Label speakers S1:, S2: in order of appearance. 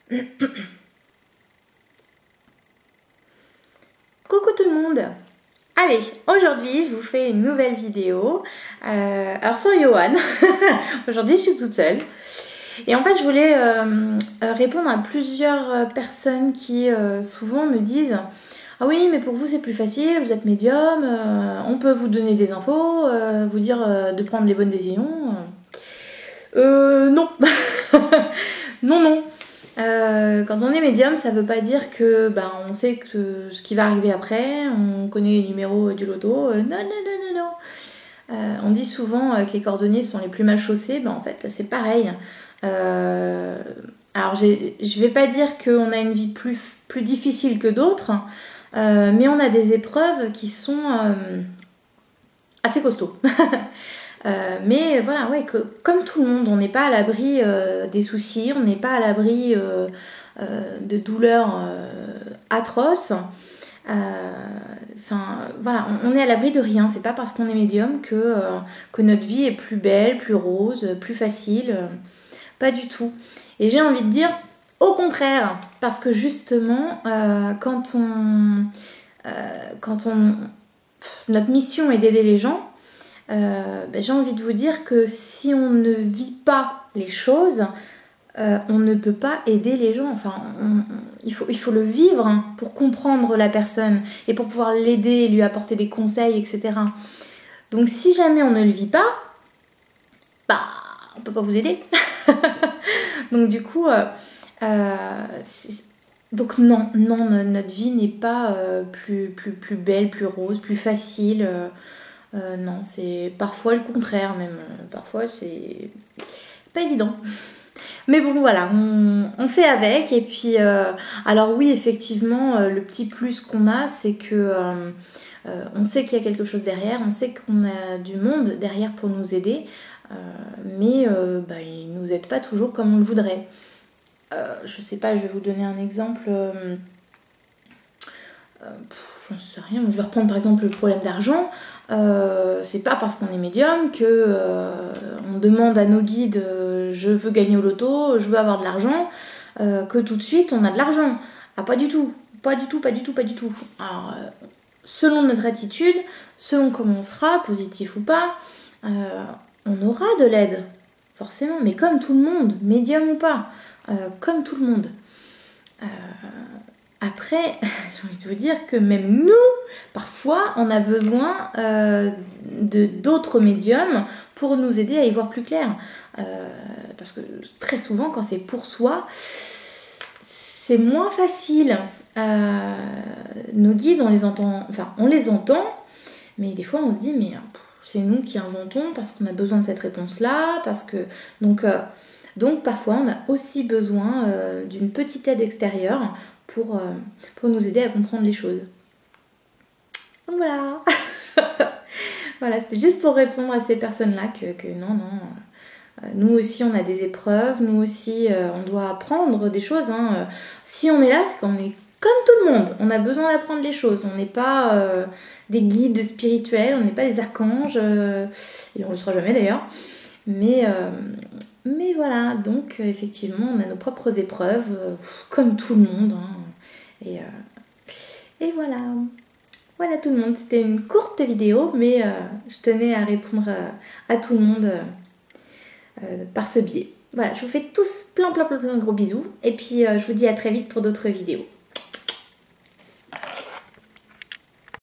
S1: Coucou tout le monde. Allez, aujourd'hui je vous fais une nouvelle vidéo. Alors sur Johan, aujourd'hui je suis toute seule. Et en fait je voulais répondre à plusieurs personnes qui souvent me disent: ah oui, mais pour vous c'est plus facile, vous êtes médium, on peut vous donner des infos, vous dire de prendre les bonnes décisions. Non. Non, non. Quand on est médium, ça veut pas dire que on sait que ce qui va arriver après, on connaît les numéros du loto. Non, non, non, non, non. On dit souvent que les cordonniers sont les plus mal chaussés. En fait, là, c'est pareil. Alors, je vais pas dire qu'on a une vie plus difficile que d'autres, mais on a des épreuves qui sont assez costauds. Mais voilà, ouais, comme tout le monde, on n'est pas à l'abri des soucis, on n'est pas à l'abri de douleurs atroces. Enfin, voilà, on est à l'abri de rien. C'est pas parce qu'on est médium que notre vie est plus belle, plus rose, plus facile. Pas du tout. Et j'ai envie de dire au contraire, parce que justement, notre mission est d'aider les gens. J'ai envie de vous dire que si on ne vit pas les choses, on ne peut pas aider les gens. Enfin, il faut le vivre pour comprendre la personne et pour pouvoir l'aider, lui apporter des conseils, etc. Donc si jamais on ne le vit pas, on peut pas vous aider. Donc du coup, donc non, notre vie n'est pas plus belle, plus rose, plus facile. Non, c'est parfois le contraire même. Parfois c'est pas évident. Mais bon voilà, on fait avec. Et puis alors oui, effectivement, le petit plus qu'on a, c'est que on sait qu'il y a quelque chose derrière, on sait qu'on a du monde derrière pour nous aider, mais ils nous aident pas toujours comme on le voudrait. Je sais pas, je vais vous donner un exemple. J'en sais rien, je vais reprendre par exemple le problème d'argent. C'est pas parce qu'on est médium que on demande à nos guides je veux gagner au loto, je veux avoir de l'argent, que tout de suite on a de l'argent. Ah, pas du tout, pas du tout, pas du tout, pas du tout. Alors, selon notre attitude, selon comment on sera, positif ou pas, on aura de l'aide, forcément, mais comme tout le monde, médium ou pas, comme tout le monde. Après, j'ai envie de vous dire que même nous, parfois, on a besoin d'autres médiums pour nous aider à y voir plus clair. Parce que très souvent, quand c'est pour soi, c'est moins facile. Nos guides, on les entend, mais des fois, on se dit, mais c'est nous qui inventons parce qu'on a besoin de cette réponse-là, parce que... Donc parfois, on a aussi besoin d'une petite aide extérieure pour nous aider à comprendre les choses. Donc voilà. Voilà, c'était juste pour répondre à ces personnes-là que non, nous aussi on a des épreuves, nous aussi on doit apprendre des choses. Si on est là, c'est qu'on est comme tout le monde, on a besoin d'apprendre les choses. On n'est pas des guides spirituels, on n'est pas des archanges, et on ne le sera jamais d'ailleurs. Mais voilà, donc effectivement, on a nos propres épreuves, comme tout le monde. Et voilà. Voilà tout le monde. C'était une courte vidéo, mais je tenais à répondre à tout le monde par ce biais. Voilà, je vous fais tous plein de gros bisous. Et puis, je vous dis à très vite pour d'autres vidéos.